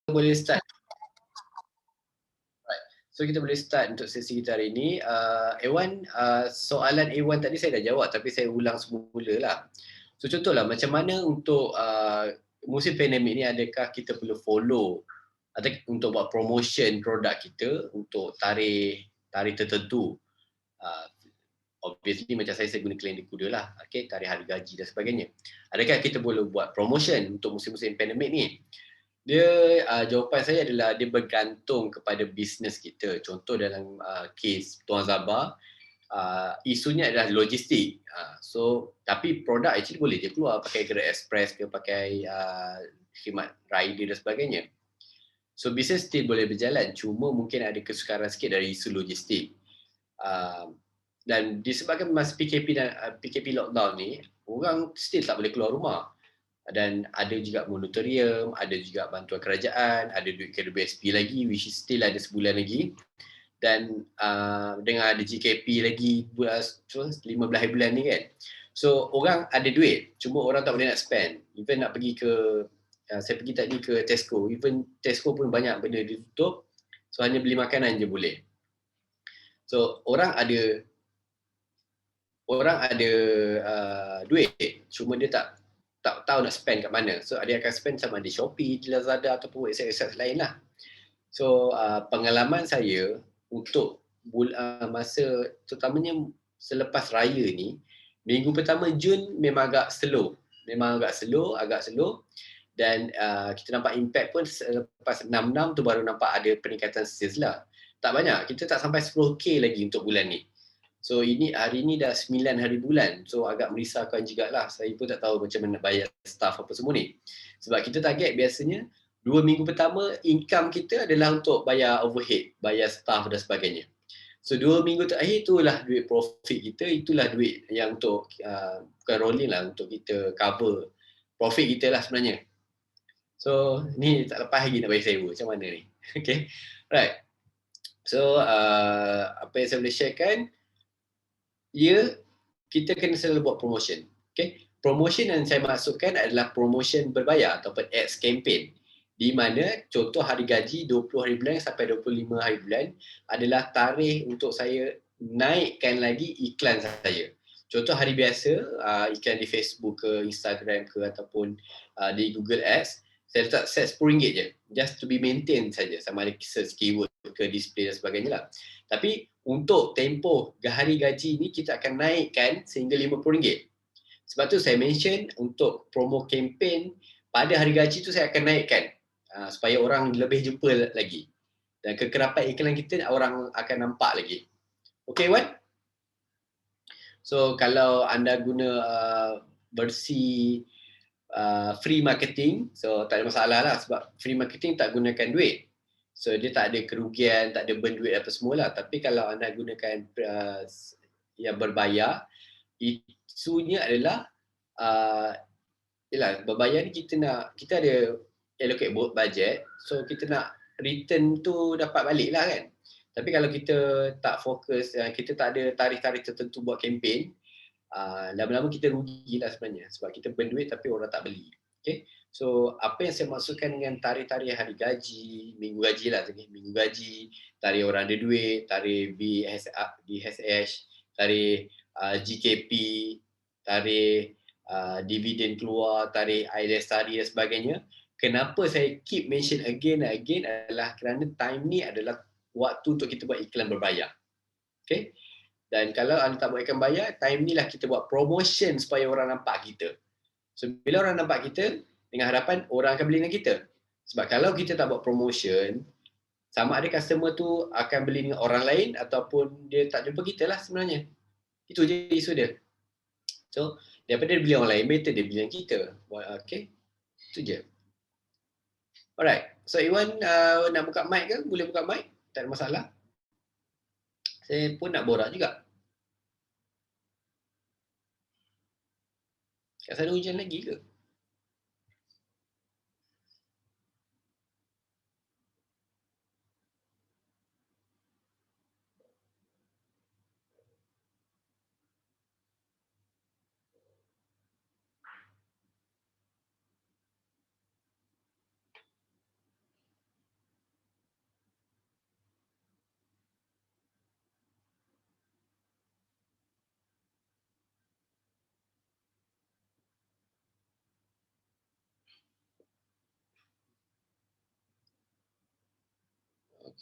boleh start. Right. So kita boleh start untuk sesi kita hari ini. Ewan, soalan Ewan tadi saya dah jawab tapi saya ulang semula lah. So contohlah macam mana untuk musim pandemik ni, adakah kita perlu follow atau untuk buat promotion produk kita untuk tarikh tertentu. Obviously macam saya guna kalender kuda lah, okay, tarikh hari gaji dan sebagainya. Adakah kita boleh buat promotion untuk musim-musim pandemik ni? Dia jawapan saya adalah dia bergantung kepada bisnes kita. Contoh dalam kes Tuan Zabah, isunya adalah logistik. So tapi produk actually boleh je keluar pakai Grab Express ke, pakai khidmat rider dan sebagainya. So bisnes still boleh berjalan, cuma mungkin ada kesukaran sikit dari isu logistik. Dan disebabkan masa PKP dan PKP lockdown ni, orang still tak boleh keluar rumah. Dan ada juga moratorium, ada juga bantuan kerajaan, ada duit KWSP lagi, which is still ada sebulan lagi. Dan dengan ada GKP lagi 15 hari bulan ni kan. So orang ada duit, cuma orang tak boleh nak spend. Even nak pergi ke, saya pergi tadi ke Tesco, even Tesco pun banyak benda ditutup. So hanya beli makanan je boleh. So orang ada duit, cuma dia tak tahu nak spend kat mana. So dia akan spend sama di Shopee, di Lazada ataupun website-website lain lah. So pengalaman saya untuk masa terutamanya selepas raya ni, minggu pertama Jun memang agak slow. Agak slow. Dan kita nampak impact pun selepas 6-6 tu baru nampak ada peningkatan sales lah. Tak banyak, kita tak sampai 10k lagi untuk bulan ni. So hari ni dah 9 hari bulan. So agak merisaukan jugalah. Saya pun tak tahu macam mana bayar staff apa semua ni. Sebab kita target biasanya 2 minggu pertama income kita adalah untuk bayar overhead, bayar staff dan sebagainya. So 2 minggu terakhir itulah duit profit kita, itulah duit yang untuk bukan rolling lah, untuk kita cover profit kita lah sebenarnya. So ni tak lepas lagi nak bagi sewa, macam mana ni? Okay, right. So apa yang saya boleh sharekan, kita kena selalu buat promotion. Okay? Promotion yang saya maksudkan adalah promotion berbayar ataupun ads campaign. Di mana contoh hari gaji 20 hari bulan sampai 25 hari bulan adalah tarikh untuk saya naikkan lagi iklan saya. Contoh hari biasa, iklan di Facebook ke, Instagram ke ataupun di Google Ads, saya letak set RM10 je. Just to be maintain saja, sama ada search keyword ke display dan sebagainya lah. Tapi untuk tempoh hari gaji ni kita akan naikkan sehingga RM50. Sebab tu saya mention untuk promo campaign pada hari gaji tu saya akan naikkan supaya orang lebih jumpa lagi. Dan kekerapan iklan kita orang akan nampak lagi. Okay, Wan? So kalau anda guna versi free marketing, so tak ada masalah lah sebab free marketing tak gunakan duit. So dia tak ada kerugian, tak ada burn duit apa semualah. Tapi kalau anda gunakan yang berbayar, isunya adalah berbayar ni kita ada allocate budget, so kita nak return tu dapat balik lah kan. Tapi kalau kita tak fokus, kita tak ada tarikh-tarikh tertentu buat campaign, lama-lama kita rugilah sebenarnya sebab kita burn duit tapi orang tak beli. Okay? So apa yang saya maksudkan dengan tarikh-tarikh hari gaji, minggu gaji lah, minggu gaji, tarikh orang ada duit, tarikh BHSH, tarikh GKP, tarikh dividen keluar, tarikh air lestari dan sebagainya. Kenapa saya keep mention again and again adalah kerana time ni adalah waktu untuk kita buat iklan berbayar. Okay? Dan kalau anda tak buat iklan bayar, time ni lah kita buat promotion supaya orang nampak kita. So bila orang nampak kita, dengan harapan orang akan beli dengan kita. Sebab kalau kita tak buat promotion, sama ada customer tu akan beli dengan orang lain ataupun dia tak jumpa kita lah sebenarnya. Itu je isu dia. So daripada dia beli orang lain, better dia beli dengan kita. Okay, itu je. Alright, so Iwan nak buka mic ke? Boleh buka mic? Tak ada masalah. Saya pun nak borak juga. Kat sana hujan lagi ke?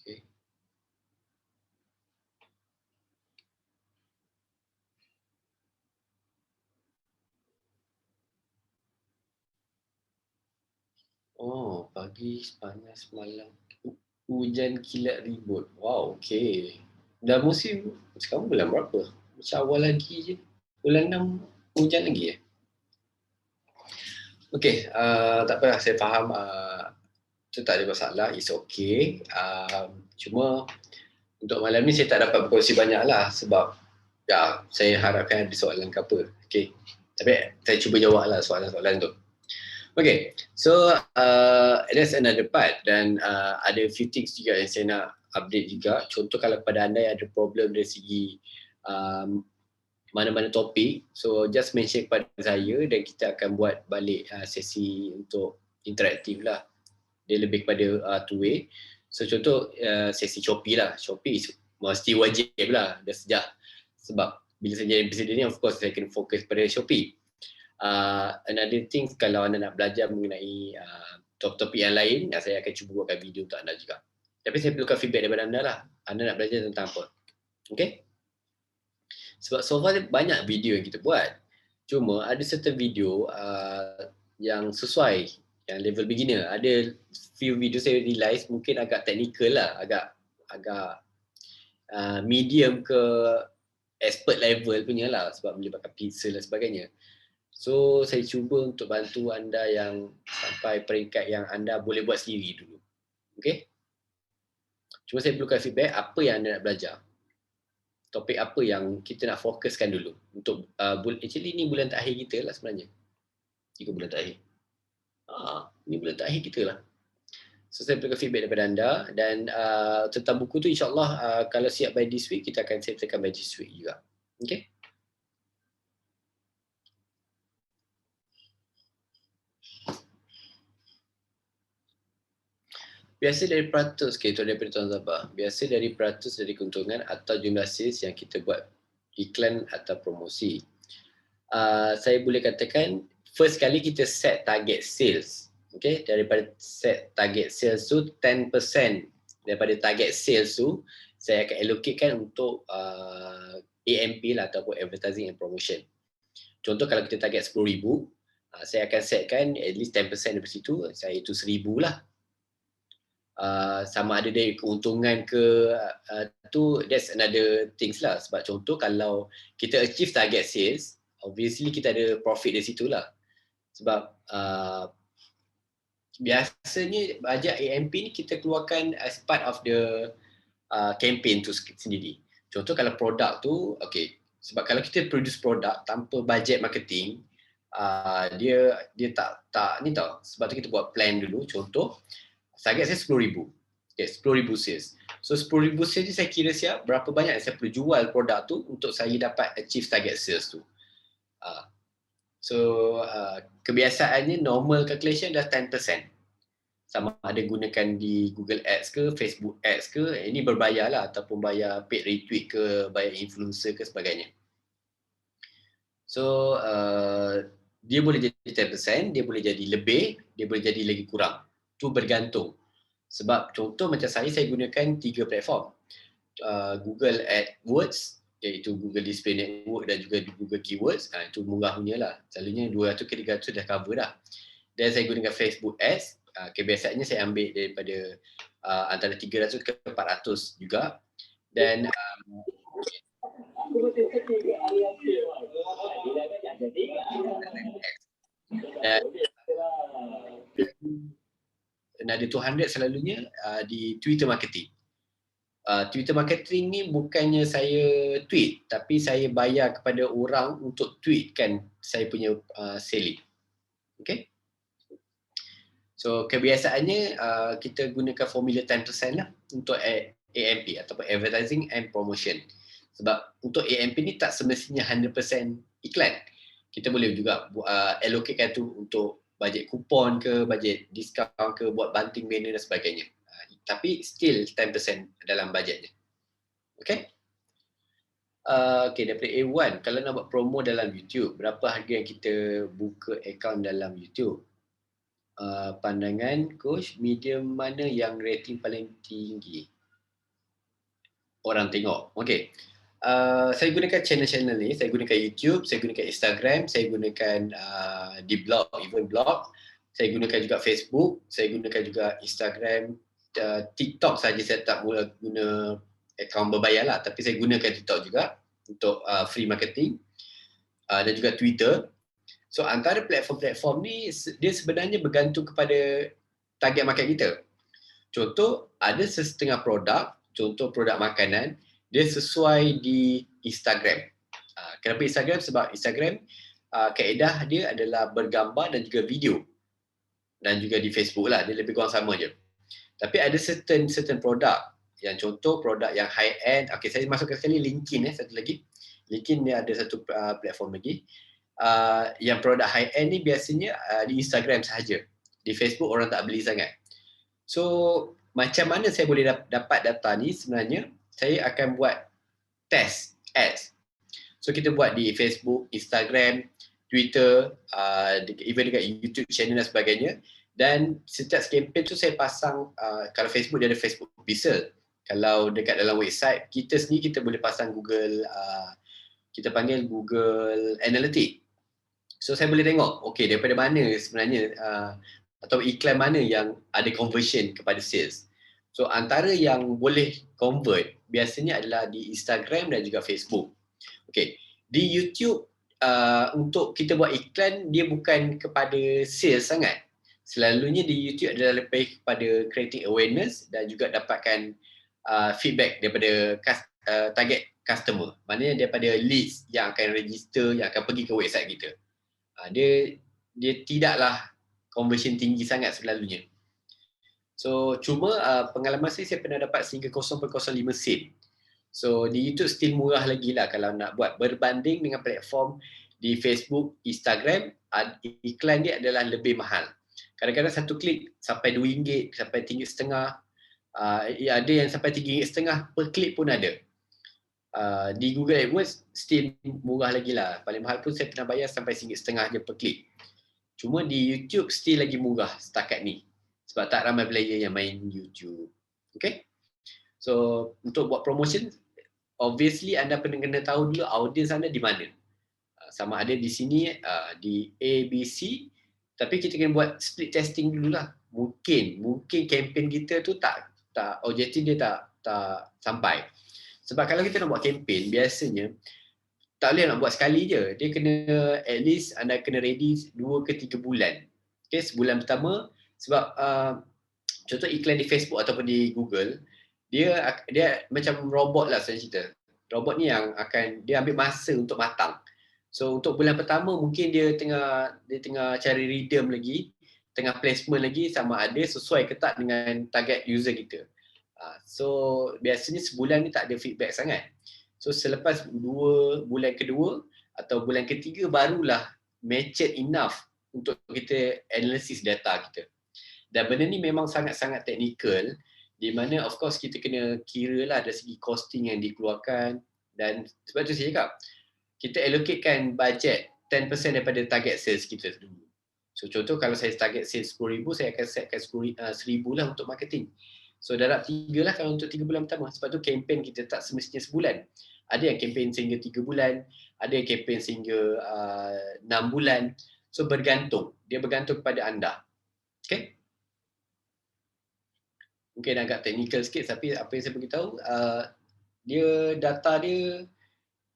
Okay. Oh, pagi panas malam. Hujan kilat ribut. Wow, okay. Dah musim, sekarang bulan berapa? Macam awal lagi je. Bulan 6 hujan lagi eh? Okay, tak apa, saya faham. Itu tak ada masalah, it's okay. Cuma untuk malam ni saya tak dapat berkongsi banyak lah sebab ya, saya harapkan ada soalan ke apa. Okay. Tapi saya cuba jawab lah soalan-soalan tu. Okay, so that's another part dan ada few things juga yang saya nak update juga. Contoh kalau pada anda yang ada problem dari segi mana-mana topik, so just mention kepada saya dan kita akan buat balik sesi untuk interaktif lah. Dia lebih kepada two way. So contoh sesi Shopee lah. Shopee mesti wajib lah dah sejak. Sebab bila saya jadi presiden ni, of course saya kena fokus pada Shopee. Another thing, kalau anda nak belajar mengenai topik yang lain, saya akan cuba buatkan video untuk anda juga. Tapi saya perlukan feedback daripada anda lah. Anda nak belajar tentang apa? Okay? Sebab so far banyak video yang kita buat. Cuma ada certain video yang sesuai, yang level beginner. Ada few video saya realize mungkin agak technical lah, agak medium ke expert level punya lah sebab melibatkan pixel dan sebagainya. So saya cuba untuk bantu anda yang sampai peringkat yang anda boleh buat sendiri dulu. Okay? Cuma saya perlukan feedback apa yang anda nak belajar. Topik apa yang kita nak fokuskan dulu. Untuk actually ni bulan terakhir kita lah sebenarnya. 3 bulan terakhir. Ni bulan terakhir kita lah. So saya perlukan feedback daripada anda dan tentang buku tu insyaAllah kalau siap by this week kita akan settlekan by this week juga. Okay? Biasa dari peratus, itu daripada Tuan Zabah. Biasa dari peratus dari keuntungan atau jumlah sales yang kita buat iklan atau promosi. Saya boleh katakan, first kali kita set target sales. Okay, daripada set target sales tu, 10% daripada target sales tu, saya akan allocatekan untuk AMP lah ataupun Advertising and Promotion. Contoh kalau kita target 10,000, saya akan setkan at least 10% daripada situ, saya itu 1,000 lah. Sama ada dari keuntungan ke tu, that's another things lah. Sebab contoh kalau kita achieve target sales, obviously kita ada profit dari situ lah. Sebab biasanya bajet AMP ni kita keluarkan as part of the campaign tu sendiri. Contoh kalau produk tu, okay, sebab kalau kita produce produk tanpa bajet marketing, dia tak ni tau. Sebab tu kita buat plan dulu. Contoh target saya 10,000. Okay, 10,000 sales. So 10,000 sales ni saya kira siap berapa banyak saya perlu jual produk tu untuk saya dapat achieve target sales tu. So kebiasaannya normal calculation dah 10%. Sama ada gunakan di Google Ads ke, Facebook Ads ke, ini berbayar lah ataupun bayar paid retweet ke, bayar influencer ke sebagainya. So dia boleh jadi 10%, dia boleh jadi lebih, dia boleh jadi lagi kurang. Tu bergantung. Sebab contoh macam saya gunakan 3 platform. Google AdWords, iaitu Google Display Network dan juga Google Keywords. Itu murah punya lah. Selalunya 200 ke 300 dah cover dah. Dan saya gunakan Facebook Ads. Kebiasaannya saya ambil daripada antara 300 ke 400 juga. Dan ada 200 selalunya di Twitter marketing. Twitter marketing ni bukannya saya tweet, tapi saya bayar kepada orang untuk tweetkan saya punya selling. Okay? So kebiasaannya kita gunakan formula 10% lah untuk AMP ataupun Advertising and Promotion. Sebab untuk AMP ni tak semestinya 100% iklan. Kita boleh juga allocatekan tu untuk bajet kupon ke, bajet diskaun ke, buat banting banner dan sebagainya. Tapi still 10% dalam bajetnya. Okay? Okay, daripada A1, kalau nak buat promo dalam YouTube, berapa harga yang kita buka account dalam YouTube? Pandangan coach, medium mana yang rating paling tinggi? orang tengok. Okey. Saya gunakan channel-channel ni, saya gunakan YouTube, saya gunakan Instagram, saya gunakan di blog, even blog. Saya gunakan juga Facebook, saya gunakan juga Instagram, TikTok saja saya tak mula guna akaun berbayar lah, tapi saya gunakan TikTok juga untuk free marketing, dan juga Twitter. So antara platform-platform ni dia sebenarnya bergantung kepada target market kita. Contoh, ada setengah produk, contoh produk makanan, dia sesuai di Instagram. Kenapa Instagram? Sebab Instagram kaedah dia adalah bergambar dan juga video. Dan juga di Facebook lah, dia lebih kurang sama je. Tapi ada certain produk, yang contoh produk yang high end. Okay, saya masukkan sekali LinkedIn satu lagi. LinkedIn ni ada satu platform lagi. Yang produk high end ni biasanya di Instagram sahaja. Di Facebook orang tak beli sangat. So macam mana saya boleh dapat data ni? Sebenarnya saya akan buat test ads. So kita buat di Facebook, Instagram, Twitter, even dekat YouTube channel dan sebagainya. Dan setiap campaign tu saya pasang, kalau Facebook dia ada Facebook Pixel. Kalau dekat dalam website, kita sendiri kita boleh pasang Google, kita panggil Google Analytics. So saya boleh tengok, okay, daripada mana sebenarnya atau iklan mana yang ada conversion kepada sales. So antara yang boleh convert biasanya adalah di Instagram dan juga Facebook. Okay, di YouTube untuk kita buat iklan dia bukan kepada sales sangat. Selalunya di YouTube adalah lebih kepada creating awareness dan juga dapatkan feedback daripada target customer. Maknanya daripada leads yang akan register, yang akan pergi ke website kita. Dia tidaklah conversion tinggi sangat selalunya. So cuma pengalaman saya pernah dapat sehingga 0.05 sen. So di YouTube still murah lagi lah kalau nak buat berbanding dengan platform di Facebook, Instagram, iklan dia adalah lebih mahal. Kadang-kadang satu klik sampai RM2, sampai RM3.5. Ada yang sampai RM3.5 per klik pun ada. Di Google AdWords still murah lagi lah. Paling mahal pun saya pernah bayar sampai RM1.5 je per klik. Cuma di YouTube still lagi murah setakat ni. Sebab tak ramai player yang main YouTube. Okay? So untuk buat promotion, obviously anda kena tahu dulu audience anda di mana. Sama ada di sini, di A, B, C. Tapi kita kena buat split testing dululah. Mungkin campaign kita tu tak objektif dia tak sampai. Sebab kalau kita nak buat campaign, biasanya tak boleh nak buat sekali je. Dia kena at least anda kena ready 2 ke 3 bulan. Okay, sebulan pertama sebab contoh iklan di Facebook ataupun di Google, dia macam robot lah saya cerita. Robot ni yang akan dia ambil masa untuk matang. So untuk bulan pertama mungkin dia tengah cari rhythm lagi, tengah placement lagi sama ada sesuai ke tak dengan target user kita. So biasanya sebulan ni tak ada feedback sangat. So selepas 2 bulan kedua atau bulan ketiga barulah matured enough untuk kita analysis data kita. Dan benda ni memang sangat-sangat teknikal di mana of course kita kena kira lah dari segi costing yang dikeluarkan. Dan sebab tu saya cakap kita allocatekan budget 10% daripada target sales kita dulu. So contoh kalau saya target sales RM10,000, saya akan setkan RM1,000 lah untuk marketing. So darab 3 lah kalau untuk 3 bulan pertama. Sebab tu campaign kita tak semestinya sebulan. Ada yang campaign sehingga 3 bulan, ada yang campaign sehingga 6 bulan. So bergantung. Dia bergantung kepada anda. Okay? Mungkin agak teknikal sikit tapi apa yang saya beritahu, data dia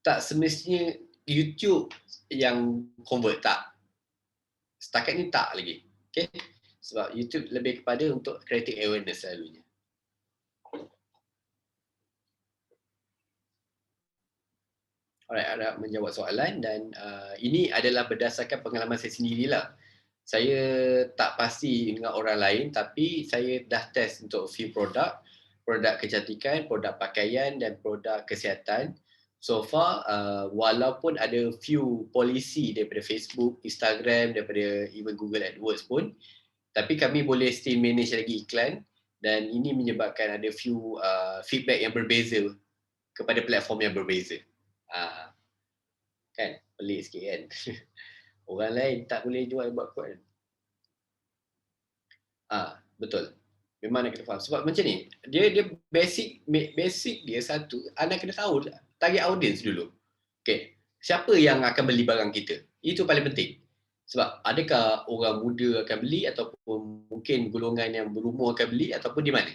tak semestinya YouTube yang convert, tak. Setakat ni tak lagi. Okay? Sebab YouTube lebih kepada untuk creating awareness selalunya. Alright, harap menjawab soalan dan ini adalah berdasarkan pengalaman saya sendirilah. Saya tak pasti dengan orang lain tapi saya dah test untuk few produk kecantikan, produk pakaian dan produk kesihatan. So far, walaupun ada few polisi daripada Facebook, Instagram, daripada even Google AdWords pun, tapi kami boleh still manage lagi iklan dan ini menyebabkan ada few feedback yang berbeza kepada platform yang berbeza. Kan? Pelik sikit kan? Orang lain tak boleh jual buat kod. Betul. Memang nak kena faham. Sebab macam ni, dia basic dia satu, anda kena tahu target audience dulu. Okay. Siapa yang akan beli barang kita? Itu paling penting. Sebab adakah orang muda akan beli ataupun mungkin golongan yang berumur akan beli ataupun di mana?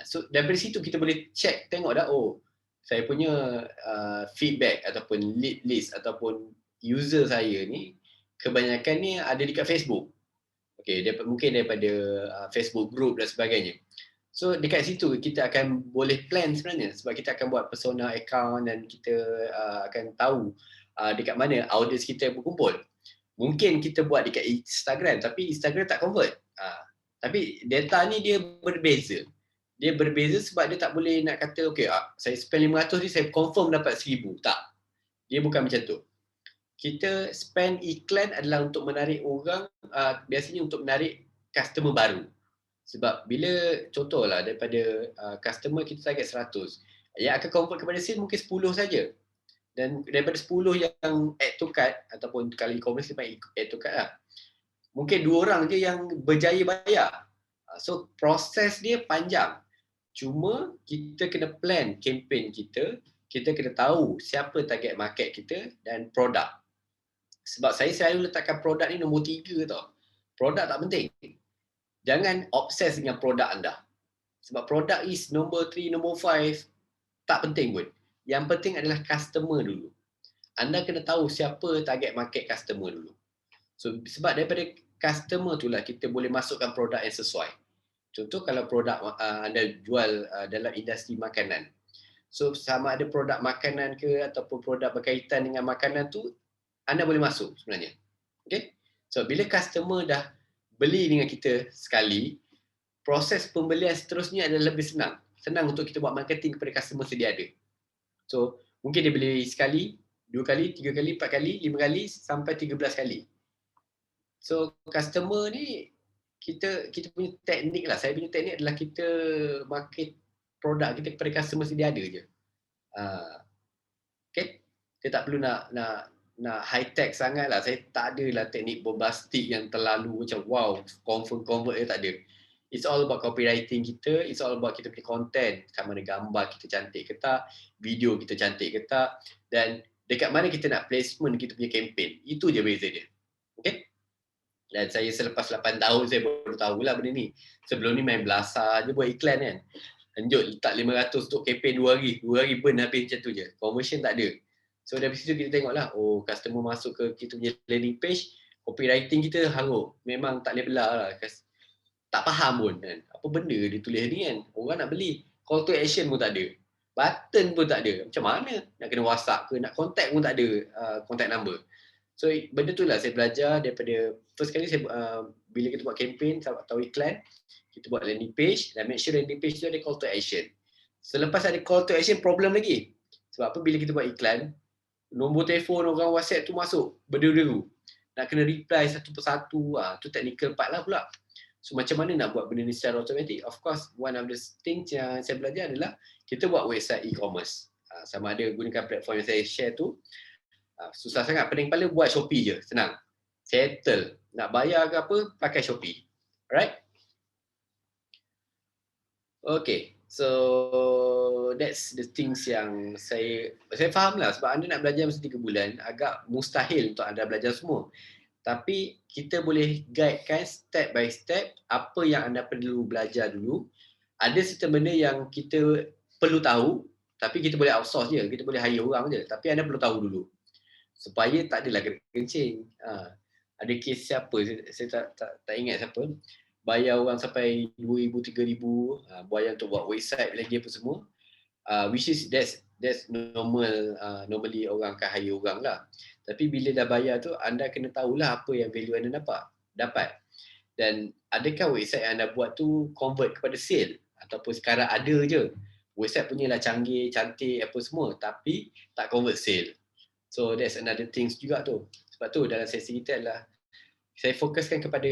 So daripada situ kita boleh check, tengok dah, oh saya punya feedback ataupun lead list ataupun user saya ni kebanyakan ni ada dekat Facebook. Okay, mungkin daripada Facebook group dan sebagainya. So dekat situ kita akan boleh plan sebenarnya sebab kita akan buat persona account dan kita akan tahu dekat mana audience kita berkumpul. Mungkin kita buat dekat Instagram tapi Instagram tak convert. Tapi data ni dia berbeza. Dia berbeza sebab dia tak boleh nak kata okay, saya spend 500 ni saya confirm dapat 1000. Tak. Dia bukan macam tu. Kita spend iklan adalah untuk menarik orang, biasanya untuk menarik customer baru. Sebab bila contohlah daripada customer kita target 100, yang akan convert kepada sale mungkin 10 saja. Dan daripada 10 yang add to cart ataupun kalau e-commerce dia panggil add to cart lah. Mungkin 2 orang je yang berjaya bayar. So proses dia panjang. Cuma kita kena plan campaign kita kena tahu siapa target market kita dan produk. Sebab saya selalu letakkan produk ni nombor 3 tau. Produk tak penting. Jangan obses dengan produk anda. Sebab produk is nombor 3, nombor 5 tak penting pun. Yang penting adalah customer dulu. Anda kena tahu siapa target market customer dulu. So sebab daripada customer itulah kita boleh masukkan produk yang sesuai. Contoh kalau produk anda jual dalam industri makanan. So sama ada produk makanan ke ataupun produk berkaitan dengan makanan tu, anda boleh masuk sebenarnya. Okay? So bila customer dah beli dengan kita sekali, proses pembelian seterusnya adalah lebih senang. Senang untuk kita buat marketing kepada customer sedia ada. So mungkin dia beli sekali, 2 kali, 3 kali, 4 kali, 5 kali sampai 13 kali. So customer ni kita punya teknik lah. Saya punya teknik adalah kita market produk kita kepada customer sedia ada je. Okay? Kita tak perlu nak high tech sangat lah. Saya tak ada lah teknik bombastic yang terlalu macam wow, convert dia tak ada. It's all about copywriting kita, it's all about kita punya content. Sama ada gambar kita cantik ke tak, video kita cantik ke tak, dan dekat mana kita nak placement kita punya campaign. Itu je beza dia. Okay? Dan saya selepas 8 tahun saya baru tahulah benda ni. Sebelum ni main belasah je buat iklan kan. Lanjut letak 500 untuk campaign 2 hari burn habis macam tu je. Conversion tak ada. So dari situ kita tengoklah, oh customer masuk ke kita punya landing page, copywriting kita haruk. Memang tak boleh belah lah. Tak faham pun kan. Apa benda dia tulis ni kan. Orang nak beli. Call to action pun tak ada. Button pun tak ada. Macam mana? Nak kena WhatsApp ke, nak contact pun tak ada contact number. So benda tu lah saya belajar daripada first kali saya bila kita buat campaign atau iklan, kita buat landing page dan make sure landing page tu ada call to action. Selepas ada call to action, problem lagi. Sebab apa, bila kita buat iklan, nombor telefon orang WhatsApp tu masuk berderu-deru. Nak kena reply satu persatu, tu technical part lah pula. So macam mana nak buat benda ni secara automatic? Of course, one of the things yang saya belajar adalah kita buat website e-commerce. Sama ada gunakan platform yang saya share tu, susah sangat. Pening kepala buat Shopee je, senang. Settle. Nak bayar ke apa, pakai Shopee. Alright? Okay. So that's the things yang saya faham lah. Sebab anda nak belajar mesti 3 bulan, agak mustahil untuk anda belajar semua. Tapi kita boleh guidekan step by step apa yang anda perlu belajar dulu. Ada certain benda yang kita perlu tahu, tapi kita boleh outsource je. Kita boleh hire orang je. Tapi anda perlu tahu dulu. Supaya tak adalah kencing. Ada kes siapa, saya tak ingat siapa. Bayar orang sampai 2,000, 3,000, bayar untuk buat website lagi apa semua. Which is that's normal, normally orang akan hire orang lah. Tapi bila dah bayar tu, anda kena tahulah apa yang value anda dapat. Dan adakah website yang anda buat tu convert kepada sale? Ataupun sekarang ada je. Website punya lah canggih, cantik apa semua. Tapi tak convert sale. So that's another things juga tu. Sebab tu dalam sesi kita adalah saya fokuskan kepada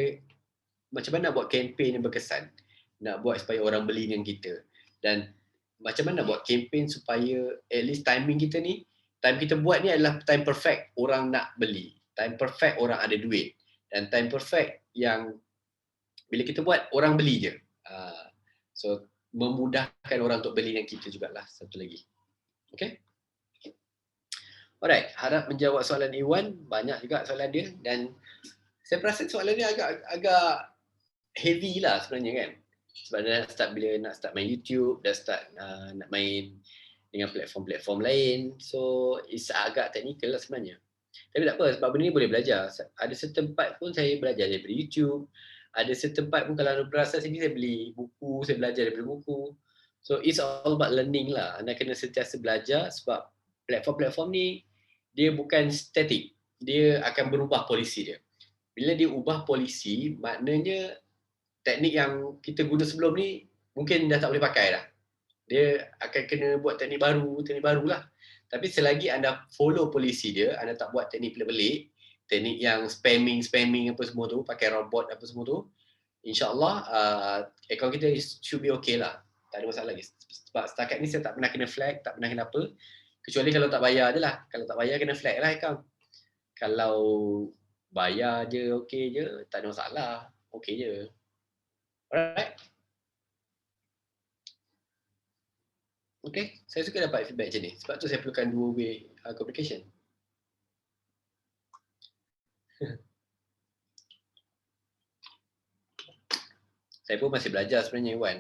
macam mana nak buat campaign yang berkesan. Nak buat supaya orang beli dengan kita. Dan macam mana nak buat campaign supaya at least timing kita ni, time kita buat ni adalah time perfect orang nak beli. Time perfect orang ada duit. Dan time perfect yang bila kita buat, orang beli je. So memudahkan orang untuk beli dengan kita jugalah satu lagi. Okay. Alright, harap menjawab soalan Iwan. Banyak juga soalan dia dan saya perasan soalan dia agak heavy lah sebenarnya kan. Sebab dia nak start main YouTube, dah start nak main dengan platform-platform lain. So it's agak technical lah sebenarnya. Tapi tak apa, sebab benda ni boleh belajar. Ada setempat pun saya belajar daripada YouTube. Ada setempat pun kalau anda berasa sini saya beli buku, saya belajar daripada buku. So it's all about learning lah. Anda kena sentiasa belajar sebab platform-platform ni dia bukan static. Dia akan berubah polisi dia. Bila dia ubah polisi, maknanya teknik yang kita guna sebelum ni mungkin dah tak boleh pakai dah. Dia akan kena buat teknik baru lah. Tapi selagi anda follow polisi dia, anda tak buat teknik pelik-pelik, teknik yang spamming apa semua tu, pakai robot apa semua tu, insyaAllah akaun kita should be okay lah. Tak ada masalah lagi. Sebab setakat ni saya tak pernah kena flag, tak pernah kena apa. Kecuali kalau tak bayar je lah. Kalau tak bayar kena flag lah akaun. Kalau bayar je, okay je, tak ada masalah. Okay je. Alright. Okay, saya suka dapat feedback macam ni. Sebab tu saya perlukan dua way communication. Saya pun masih belajar sebenarnya Iwan.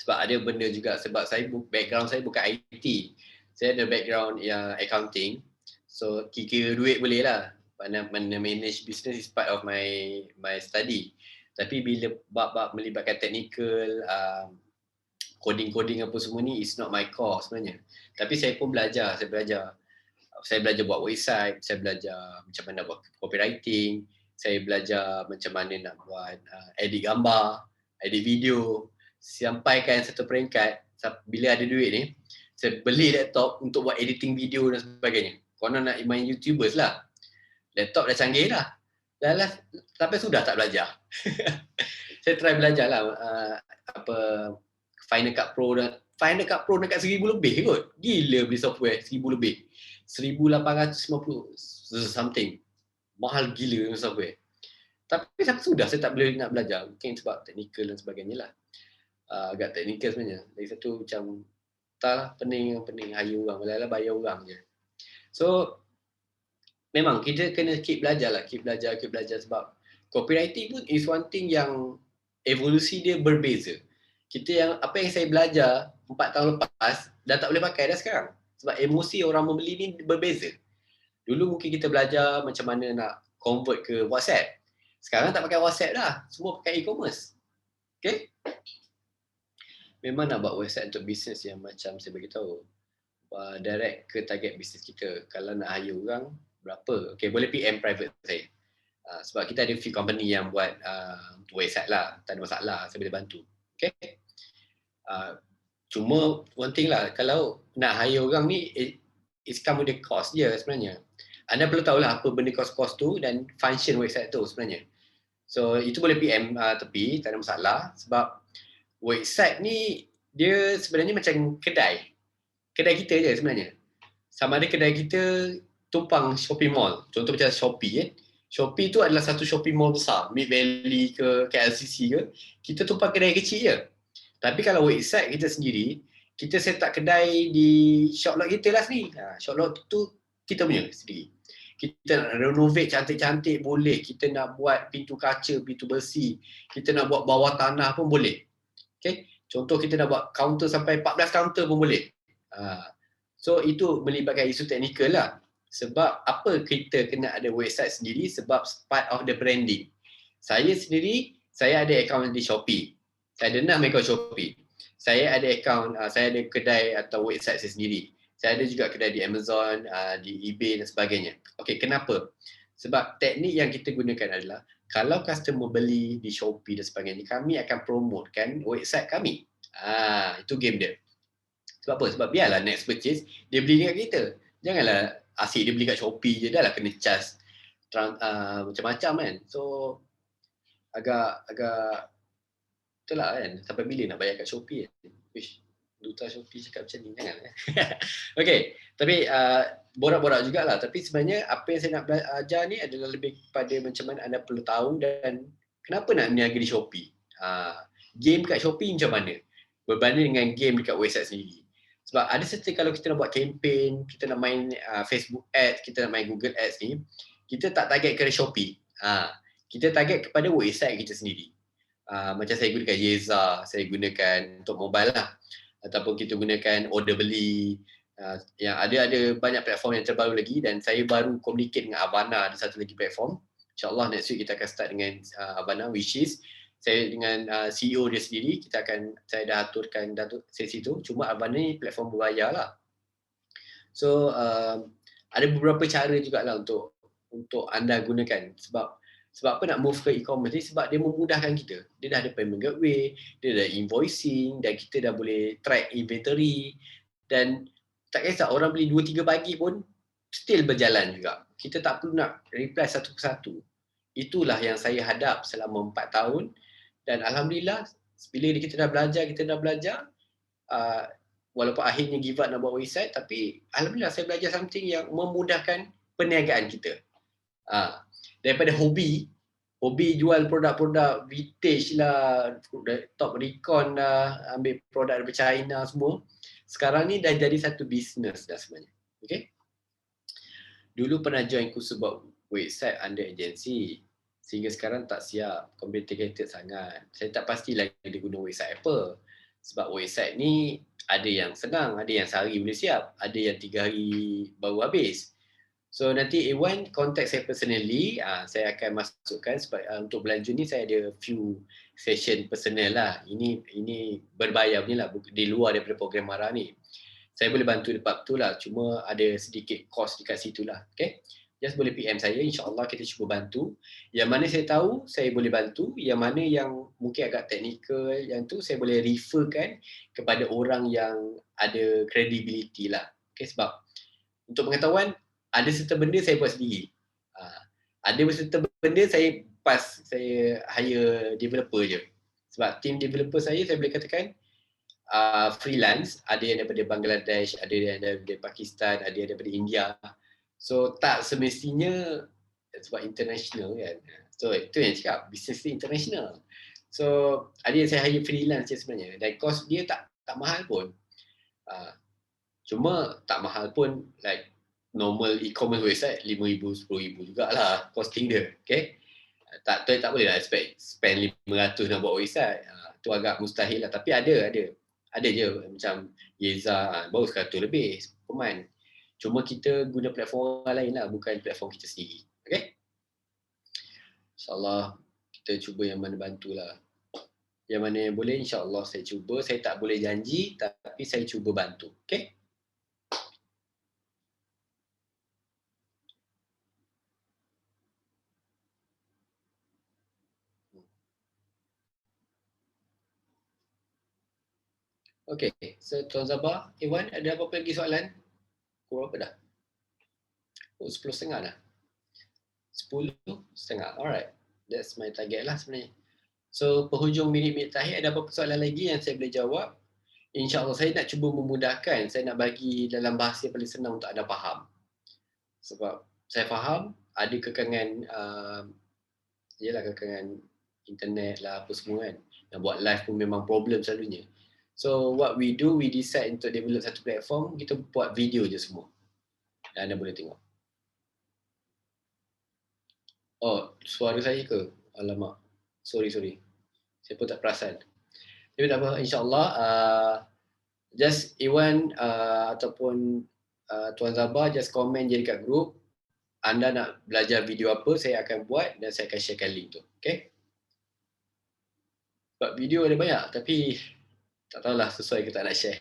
Sebab ada benda juga, sebab background saya bukan IT. Saya ada background yang accounting. So kira duit boleh lah. Mana manage business is part of my study. Tapi bila bab-bab melibatkan technical, coding apa semua ni is not my core sebenarnya. Tapi saya pun belajar, saya belajar buat website, saya belajar macam mana buat copywriting, saya belajar macam mana nak buat edit gambar, edit video, sampaikan satu peringkat bila ada duit ni, saya beli laptop untuk buat editing video dan sebagainya. Korang nak main YouTubers lah. Laptop dah canggih lah. Tapi sudah tak belajar. Saya try belajar lah Final Cut Pro dekat 1,000 lebih kot. Gila beli software 1,000 lebih. 1,850 something. Mahal gila software. Tapi sudah saya tak boleh nak belajar. Mungkin sebab technical dan sebagainya lah. Agak technical sebenarnya. Lagi satu macam entahlah, pening hire orang. Malah bayar orang je. So memang kita kena keep belajar sebab copywriting pun is one thing yang evolusi dia berbeza. Apa yang saya belajar 4 tahun lepas dah tak boleh pakai dah sekarang. Sebab emosi orang membeli ni berbeza. Dulu mungkin kita belajar macam mana nak convert ke WhatsApp. Sekarang tak pakai WhatsApp dah. Semua pakai e-commerce. Okay? Memang nak buat website untuk bisnes yang macam saya beritahu. Direct ke target bisnes kita. Kalau nak hire orang, berapa? Okay, boleh PM private saya. Sebab kita ada few company yang buat website lah. Tak ada masalah. Saya boleh bantu. Okay? Cuma one thing lah, kalau nak hire orang ni it's come with the cost je sebenarnya. Anda perlu tahulah apa benda cost tu dan function website tu sebenarnya. So itu boleh PM tepi, tak ada masalah. Sebab website ni dia sebenarnya macam kedai kita je sebenarnya. Sama ada kedai kita tumpang shopping mall. Contoh macam Shopee Shopee tu adalah satu shopping mall besar, Mid Valley ke KLCC ke. Kita tumpang kedai kecil je. Tapi kalau website kita sendiri, kita set up kedai di Shotlot kita lah sendiri. Shotlot tu kita punya sendiri. Kita nak renovate cantik-cantik boleh. Kita nak buat pintu kaca, pintu besi. Kita nak buat bawah tanah pun boleh. Okay? Contoh kita nak buat kaunter sampai 14 kaunter pun boleh. So itu melibatkan isu teknikal lah. Sebab apa kita kena ada website sendiri? Sebab part of the branding. Saya sendiri, saya ada akaun di Shopee. Saya ada 6 akaun Shopee. Saya ada akaun, saya ada kedai atau website saya sendiri. Saya ada juga kedai di Amazon, di eBay dan sebagainya. Okey, kenapa? Sebab teknik yang kita gunakan adalah kalau customer beli di Shopee dan sebagainya, kami akan promotekan website kami. Itu game dia. Sebab apa? Sebab biarlah next purchase dia beli dengan kita. Janganlah asyik dia beli kat Shopee je, dah lah kena charge macam-macam kan. So agak itulah kan, sampai bila nak bayar kat Shopee kan. Duta Shopee cakap macam ni, jangan. Okay, tapi borak-borak jugalah. Tapi sebenarnya apa yang saya nak ajar ni adalah lebih kepada macam mana anda perlu tahu dan kenapa nak niaga di Shopee. game kat Shopee macam mana berbanding dengan game dekat website sendiri. Sebab ada serta kalau kita nak buat campaign, kita nak main Facebook Ads, kita nak main Google Ads ni, kita tak target ke Shopee. Kita target kepada website kita sendiri. Macam saya gunakan Yeza, saya gunakan untuk mobile lah. Ataupun kita gunakan order beli. Yang ada banyak platform yang terbaru lagi dan saya baru communicate dengan Avana, ada satu lagi platform. InsyaAllah next week kita akan start dengan Avana, which is saya dengan CEO dia sendiri, saya dah aturkan sesi tu. Cuma Avana ni platform berbayar lah. So ada beberapa cara jugalah untuk anda gunakan. Sebab apa nak move ke e-commerce ni? Sebab dia memudahkan kita. Dia dah ada payment gateway, dia dah invoicing dan kita dah boleh track inventory dan tak kisah orang beli 2-3 pagi pun still berjalan juga. Kita tak perlu nak reply satu persatu. Itulah yang saya hadap selama 4 tahun dan alhamdulillah bila kita dah belajar walaupun akhirnya give up nak buat website, tapi alhamdulillah saya belajar something yang memudahkan perniagaan kita. Daripada hobi jual produk-produk vintage lah, top recon lah, ambil produk dari China semua. Sekarang ni dah jadi satu bisnes dah sebenarnya. Okay? Dulu pernah join kursus buat website under agency. Sehingga sekarang tak siap, complicated sangat. Saya tak pasti lagi dia guna website apa. Sebab website ni ada yang senang, ada yang sehari boleh siap, ada yang 3 hari baru habis. So nanti A1 contact saya personally, saya akan masukkan sebab untuk bulan Jun ni saya ada few session personal lah. Ini berbayar punya lah, di luar daripada program MARA ni. Saya boleh bantu dekat tu lah, cuma ada sedikit cost dekat situ lah. Okay? Just boleh PM saya, insyaAllah kita cuba bantu. Yang mana saya tahu, saya boleh bantu. Yang mana yang mungkin agak teknikal, yang tu saya boleh referkan kepada orang yang ada credibility lah. Okay, sebab untuk pengetahuan, ada serta benda saya buat sendiri. Ada serta benda saya hire developer je. Sebab team developer saya boleh katakan freelance, ada yang daripada Bangladesh, ada yang daripada Pakistan, ada yang daripada India. So tak semestinya sebab international kan. So itu yang cakap, business ni international. So ada yang saya hire freelance je sebenarnya dan cost dia tak mahal pun. Cuma tak mahal pun like normal e-commerce website 5,000, 10,000 jugalah costing dia. Okay? Tak boleh lah expect spend 500 nak buat website. Tu agak mustahil lah. Tapi ada je macam Yeza baru 100 lebih per month. Cuma kita guna platform orang lain lah, bukan platform kita sendiri. Okay? InsyaAllah kita cuba yang mana bantulah. Yang mana yang boleh insyaAllah saya cuba. Saya tak boleh janji tapi saya cuba bantu. Okay? Okay, so Tuan Zabah, Iwan, ada apa-apa lagi soalan? Pukul berapa dah? 10.30 dah. 10.30, alright. That's my target lah sebenarnya. So, penghujung minit-minit terakhir, ada apa-apa soalan lagi yang saya boleh jawab? InsyaAllah saya nak cuba memudahkan, saya nak bagi dalam bahasa yang paling senang untuk anda faham. Sebab saya faham ada kekangan, kekangan internet lah, apa semua kan. Nak buat live pun memang problem selalunya. So what we do, we decide untuk develop satu platform, kita buat video je semua. Dan anda boleh tengok. Oh, suara saya ke? Alamak. Sorry. Saya pun tak perasan. Tapi tak apa, insyaAllah. Just Iwan ataupun Tuan Zabah, just komen je dekat group. Anda nak belajar video apa, saya akan buat dan saya akan sharekan link tu. Okay? Sebab video ada banyak, tapi tak tahulah sesuai ke tak nak share.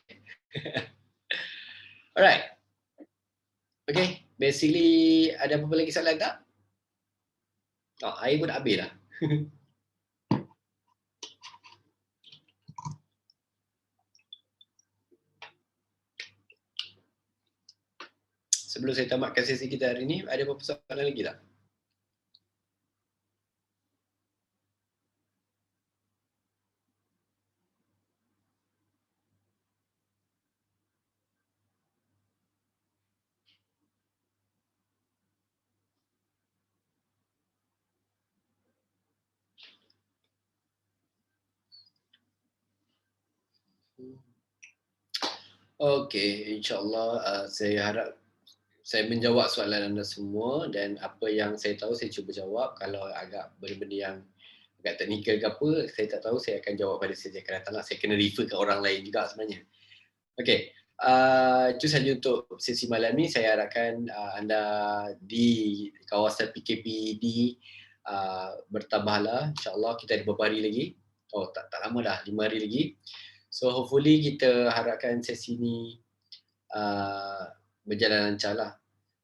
Alright. Okay, basically ada apa-apa lagi soalan tak? Air pun dah habis lah. Sebelum saya tamatkan sesi kita hari ini, ada apa-apa soalan lagi tak? Okey, insyaAllah saya harap saya menjawab soalan anda semua dan apa yang saya tahu saya cuba jawab. Kalau agak benda-benda yang agak teknikal ke apa, saya tak tahu, saya akan jawab pada sesi akan datang lah. Saya kena refer ke orang lain juga sebenarnya. Okey, itu saja untuk sesi malam ni. Saya harapkan anda di kawasan PKPD bertambahlah. InsyaAllah kita ada beberapa hari lagi. Oh, tak lama dah, 5 hari lagi. So hopefully kita harapkan sesi ni berjalan lancar lah.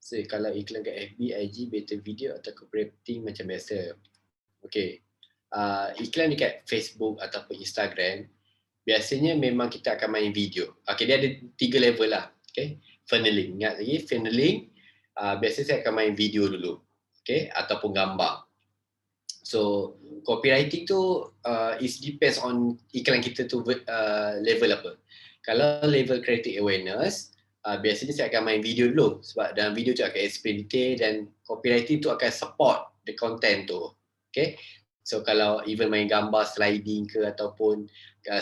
So kalau iklan kat FB, IG, better video atau copywriting macam biasa. Okay. Iklan dekat Facebook ataupun Instagram, biasanya memang kita akan main video. Okay, dia ada 3 level lah. Okay. Funneling. Ingat lagi, funneling. Biasanya saya akan main video dulu. Okay, ataupun gambar. So copywriting tu is depends on iklan kita tu level apa. Kalau level creative awareness, biasanya saya akan main video dulu sebab dalam video tu akan explain detail dan copywriting tu akan support the content tu. Okay. So kalau even main gambar sliding ke ataupun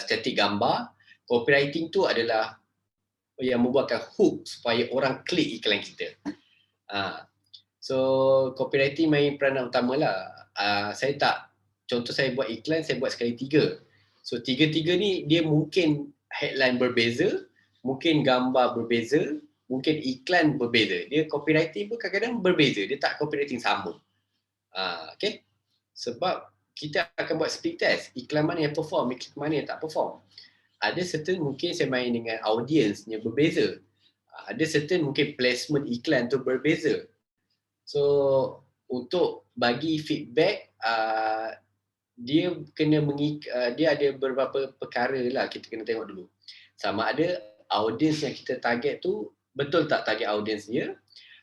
static gambar, copywriting tu adalah yang membuatkan hook supaya orang klik iklan kita. So copywriting main peranan utama lah. Saya tak, contoh saya buat iklan, saya buat sekali 3. So 3-3 ni dia mungkin headline berbeza, mungkin gambar berbeza, mungkin iklan berbeza. Dia copywriting pun kadang-kadang berbeza, dia tak copywriting sama. Okay. Sebab kita akan buat split test, iklan mana yang perform, iklan mana yang tak perform. Ada certain mungkin saya main dengan audience yang berbeza. Ada certain mungkin placement iklan tu berbeza. So untuk bagi feedback, dia kena dia ada beberapa perkara lah kita kena tengok dulu. Sama ada audience yang kita target tu betul tak target audience dia,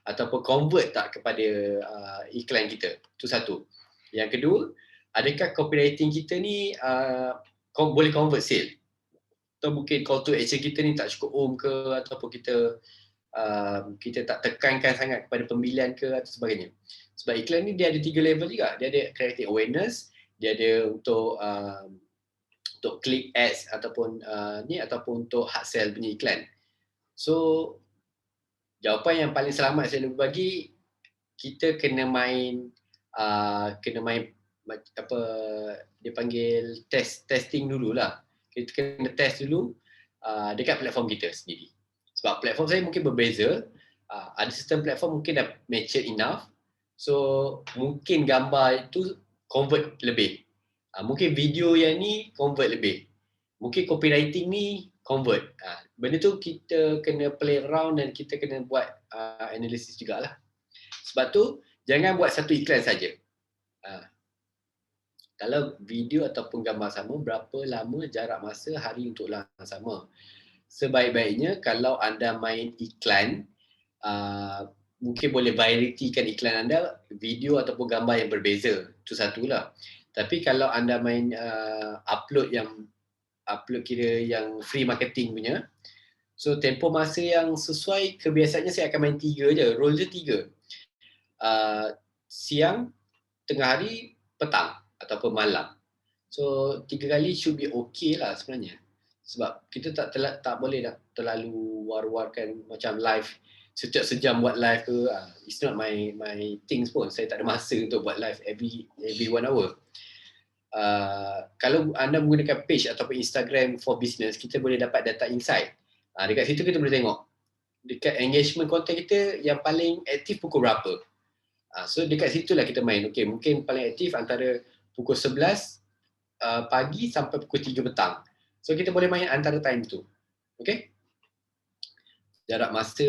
ataupun convert tak kepada iklan kita. Itu satu. Yang kedua, adakah copywriting kita ni boleh convert sale? Atau mungkin call to action kita ni tak cukup ke, ataupun kita tak tekankan sangat kepada pemilihan ke atau sebagainya. Sebab iklan ni dia ada 3 level juga. Dia ada creative awareness, dia ada untuk click ads ataupun ataupun untuk hard sell punya iklan. So jawapan yang paling selamat saya boleh bagi, kita kena main apa dia panggil testing dululah. Kita kena test dulu dekat platform kita sendiri. Sebab platform saya mungkin berbeza. Ada sistem platform mungkin dah mature enough. So mungkin gambar itu convert lebih. Mungkin video yang ni convert lebih. Mungkin copywriting ni convert. Benda tu kita kena play around dan kita kena buat analisis jugalah. Sebab tu jangan buat satu iklan saja. Kalau video ataupun gambar sama, berapa lama jarak masa hari untuk ulang sama. Sebaik-baiknya kalau anda main iklan, mungkin boleh varietykan iklan anda, video ataupun gambar yang berbeza. Itu satulah. Tapi kalau anda main upload kira yang free marketing punya, so tempoh masa yang sesuai, kebiasaannya saya akan main 3 je, roll je 3. Siang, tengah hari, petang ataupun malam. So 3 kali should be okay lah sebenarnya. Sebab kita tak boleh nak terlalu war-warkan macam live setiap sejam buat live ke. It's not my things pun. Saya tak ada masa untuk buat live every 1 hour. Kalau anda menggunakan page ataupun Instagram for business, kita boleh dapat data insight. Dekat situ kita boleh tengok dekat engagement content kita yang paling aktif pukul berapa. So dekat situlah kita main. Okay, mungkin paling aktif antara pukul 11 pagi sampai pukul 3 petang. So kita boleh main antara time tu. Okay? Jarak masa,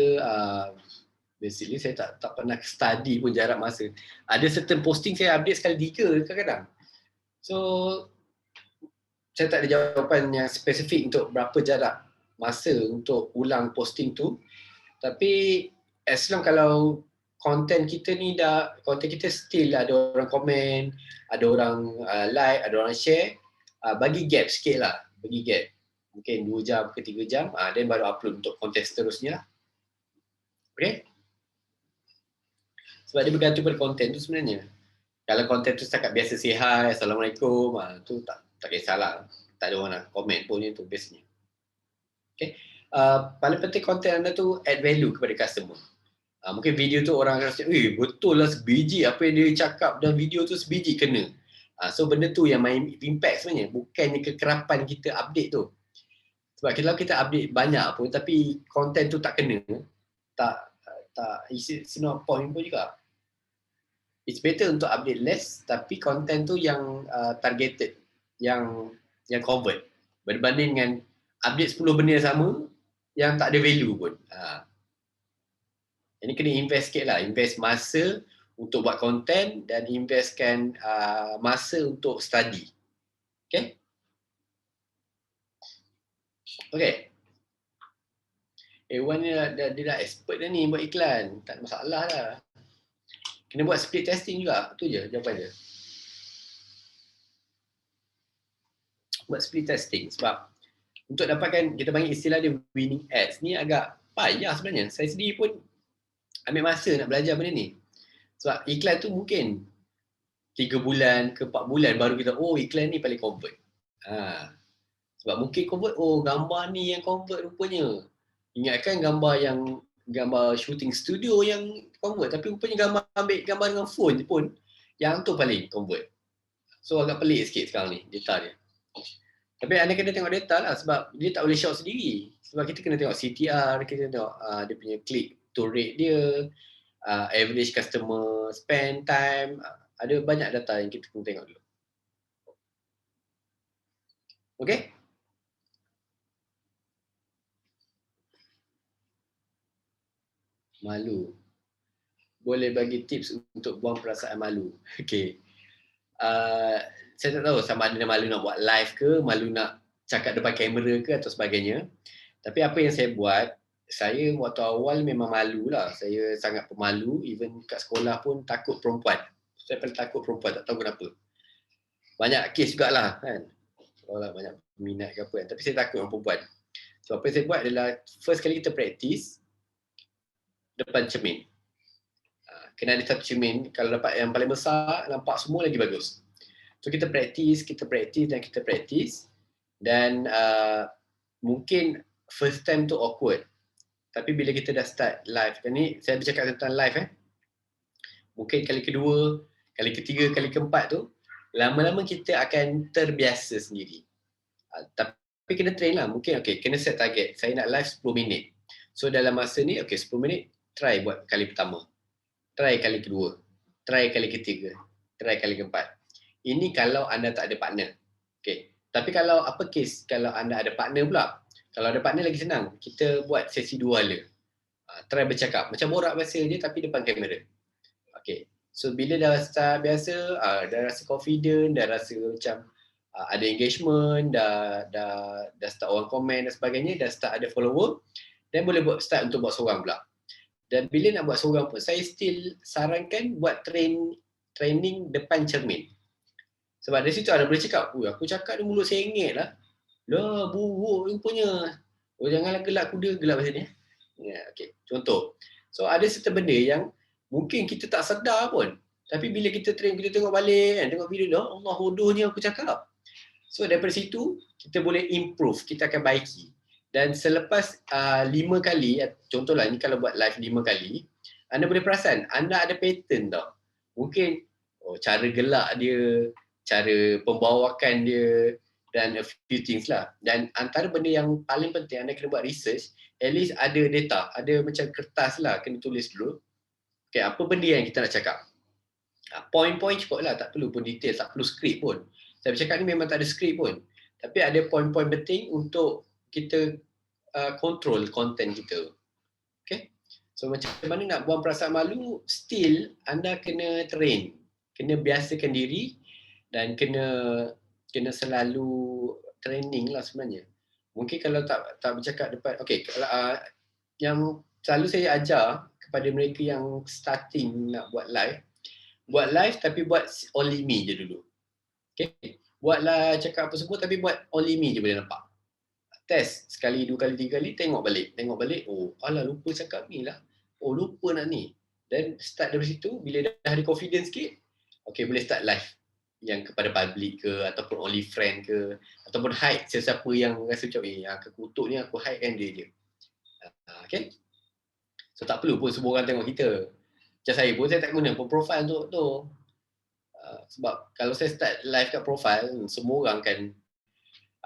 basically saya tak pernah study pun jarak masa. Ada certain posting saya update sekali 3 kadang-kadang. So saya tak ada jawapan yang spesifik untuk berapa jarak masa untuk ulang posting tu. Tapi as long kalau konten kita still ada orang komen, ada orang like, ada orang share, bagi gap sikit lah, bagi gap. Mungkin 2 jam ke 3 jam, then baru upload untuk konten seterusnya. Okay? Sebab dia bergantung pada konten tu sebenarnya. Kalau konten tu setakat biasa say hi, Assalamualaikum, tu tak kisahlah. Tak ada orang nak komen pun itu biasanya. Okay. Paling penting konten anda tu add value kepada customer. Mungkin video tu orang akan rasa, betul lah sebiji apa yang dia cakap dan video tu sebiji kena. So benda tu yang main impact sebenarnya, bukannya kekerapan kita update tu. Sebab kalau kita update banyak pun tapi konten tu tak kena, tak it's not point pun juga. It's better untuk update less tapi konten tu yang targeted, yang convert, berbanding dengan update 10 benda sama yang tak ada value pun. Ini kena invest sikit lah, invest masa untuk buat konten dan investkan masa untuk study. Okay? Okay. Wan ni dia dah expert dah ni buat iklan, tak ada masalah lah. Kena buat split testing juga, tu je jawapan dia. Buat split testing sebab untuk dapatkan, kita panggil istilah dia winning ads ni agak payah sebenarnya. Saya sendiri pun ambil masa nak belajar benda ni. Sebab iklan tu mungkin 3 bulan ke 4 bulan baru kita, iklan ni paling convert. Sebab mungkin convert, gambar ni yang convert rupanya. Ingatkan gambar shooting studio yang convert, tapi rupanya ambil gambar dengan phone pun yang tu paling convert. So agak pelik sikit sekarang ni data dia. Tapi anda kena tengok data lah sebab dia tak boleh show sendiri. Sebab kita kena tengok CTR, kita tengok dia punya click to rate dia, average customer spend time, ada banyak data yang kita kena tengok dulu. Okay? Malu. Boleh bagi tips untuk buang perasaan malu. Okay. Saya tak tahu sama ada malu nak buat live ke, malu nak cakap depan kamera ke atau sebagainya. Tapi apa yang saya buat, saya waktu awal memang malu lah. Saya sangat pemalu, even kat sekolah pun takut perempuan. Saya paling takut perempuan, tak tahu kenapa. Banyak kes jugalah kan. Sekolah banyak minat ke apa kan. Tapi saya takut dengan perempuan. So apa yang saya buat adalah, first kali kita practice depan cermin. Kena ada satu cermin, kalau dapat yang paling besar, nampak semua lagi bagus. So kita practice dan mungkin first time tu awkward. Tapi bila kita dah start live, ni saya bercakap tentang live mungkin kali kedua, kali ketiga, kali keempat tu, lama-lama kita akan terbiasa sendiri. Tapi kena train lah, mungkin kena set target. Saya nak live 10 minit. So dalam masa ni, 10 minit, try buat kali pertama. Try kali kedua, try kali ketiga, try kali keempat. Ini kalau anda tak ada partner. Tapi kalau apa kes kalau anda ada partner pula? Kalau ada partner lagi senang. Kita buat sesi dua hala. Try bercakap. Macam borak biasa je tapi depan kamera. So bila dah start biasa, dah rasa confident, dah rasa macam ada engagement, dah start orang komen dan sebagainya, dah start ada follower, dan boleh start untuk buat seorang pula. Dan bila nak buat seorang pun, saya still sarankan buat training depan cermin. Sebab dari situ anda boleh cakap, aku cakap ni mulut sengit lah. Lah, buruk rupanya. Janganlah gelak kuda, gelak macam ni. Contoh. So ada certain benda yang mungkin kita tak sedar pun. Tapi bila kita train, kita tengok balik, tengok video dah, Allah bodohnya aku cakap. So daripada situ, kita boleh improve, kita akan baiki. Dan selepas 5 kali, contohlah ni kalau buat live 5 kali, anda boleh perasan, anda ada pattern tau. Mungkin cara gelak dia, cara pembawakan dia, dan a few things lah. Dan antara benda yang paling penting, anda kena buat research, at least ada data, ada macam kertas lah, kena tulis dulu. Apa benda yang kita nak cakap. Point-point cukup lah, tak perlu pun detail, tak perlu skrip pun. Saya bercakap ni memang tak ada skrip pun. Tapi ada point-point penting untuk kita control konten kita. So macam mana nak buang perasaan malu, still anda kena train, kena biasakan diri dan kena selalu training lah sebenarnya. Mungkin kalau tak bercakap depan, yang selalu saya ajar kepada mereka yang starting nak buat live tapi buat only me je dulu. Buatlah cakap apa semua tapi buat only me je boleh nampak. Test sekali, 2 kali, 3 kali, tengok balik. Alah lupa cakap ni lah. Lupa nak ni. Dan start dari situ, bila dah ada confidence sikit, boleh start live. yang kepada public ke, ataupun only friend ke, ataupun hide sesiapa yang rasa macam yang aku kutuk ni aku hide kan dia je. Okay? So tak perlu pun semua orang tengok kita. Macam saya pun saya tak guna pun profile untuk tu. Sebab kalau saya start live kat profile, semua orang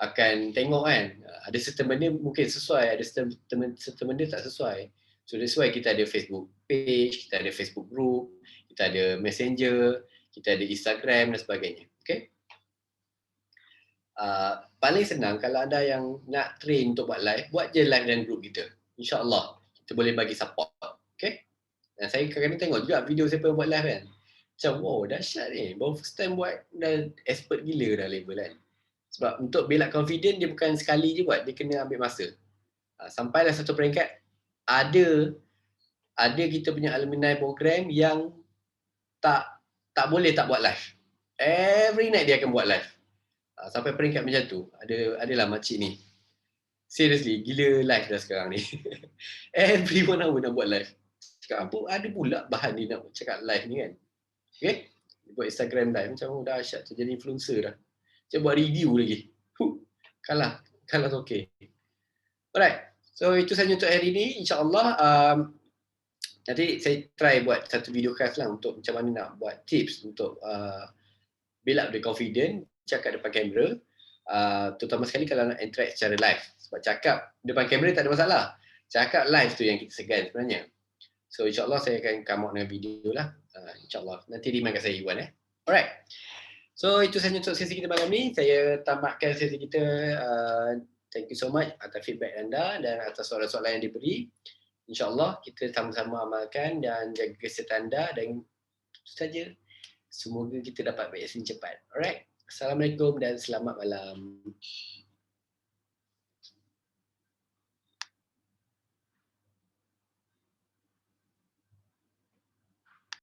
akan tengok kan. Ada certain benda mungkin sesuai, ada certain benda tak sesuai. So that's why kita ada Facebook page, kita ada Facebook group, kita ada Messenger, kita ada Instagram dan sebagainya. Okay? Paling senang kalau ada yang nak train untuk buat live, buat je live dan group kita. InsyaAllah kita boleh bagi support. Okay? Dan saya kadang-kadang tengok juga video siapa yang buat live kan. Macam wow dahsyat ni, baru first time buat dah expert gila dah level kan. Sebab untuk build up confident dia bukan sekali je buat, dia kena ambil masa. Sampailah satu peringkat ada kita punya alumni program yang tak boleh tak buat live. Every night dia akan buat live. Sampai peringkat macam tu. Adalah makcik ni. Seriously, gila live dah sekarang ni. Every 1 hour nak buat live. Sekarang pun ada pula bahan dia nak cakap live ni kan. Okay? Dia buat Instagram live macam dah asyik tu jadi influencer dah. Macam buat review lagi. Kalah tu okay. Alright. So itu sahaja untuk hari ni. InsyaAllah nanti saya try buat satu video class lah untuk macam mana nak buat tips untuk build up the confidence cakap depan kamera, terutama sekali kalau nak interact secara live. Sebab cakap depan kamera tak ada masalah. Cakap live tu yang kita segan sebenarnya. So insyaAllah saya akan come out dengan video lah. InsyaAllah. Nanti remind kat saya Iwan Alright. So itu sahaja untuk sesi kita malam ni. Saya tamatkan sesi kita. Thank you so much atas feedback anda dan atas soalan-soalan yang diberi. InsyaAllah kita sama-sama amalkan dan jaga kesihatan anda dan itu saja. Semoga kita dapat vaksin cepat. Alright. Assalamualaikum dan selamat malam.